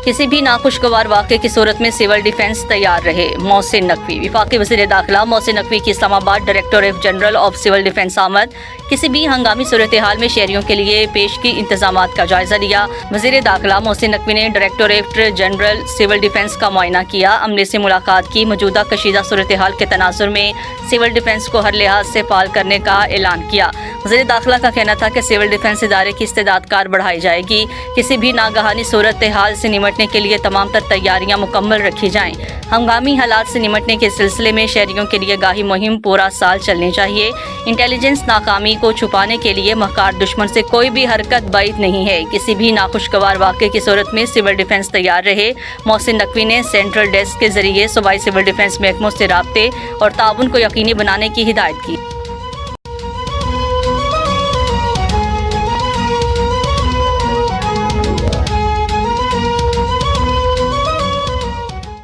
किसी भी नाखुशगवार वाक़े की सूरत में सिविल डिफेंस तैयार रहे। मोहसिन नकवी। वफाकी वज़ीर दाखिला मोहसिन नकवी की Islamabad directorate general of civil defence आमद। किसी भी हंगामी सूरत हाल में शहरियों के लिए पेश की इंतजामात का जायजा लिया। वज़ीर दाखिला मोहसिन नकवी ने डायरेक्टोरेट जनरल सिविल डिफेंस का मुआयना किया। अमले से मुलाकात की। मौजूदा कशीदा सूरत हाल के तनाजुर में सिविल डिफेंस को हर लिहाज से फाल करने का ऐलान किया। वज़ीर दाखिला का कहना था कि सिविल डिफेंस इदारे की इस्तेदाद कार बढ़ाई जाएगी। किसी भी नागहानी सूरत हाल से निमटने के लिए तमाम तर तैयारियां मुकम्मल रखी जाएं। हंगामी हालात से निमटने के सिलसिले में शहरियों के लिए आगाही मुहिम पूरा साल चलनी चाहिए। इंटेलिजेंस नाकामी को छुपाने के लिए महकार दुश्मन से कोई भी हरकत बैद नहीं है। किसी भी नाखुशगवार वाक़े की सूरत में सिविल डिफेंस तैयार रहे। मोहसिन नकवी ने सेंट्रल डेस्क के जरिए सूबाई सिविल डिफेंस महकमों से राब्ते और ताउन को यकीनी बनाने की हिदायत की।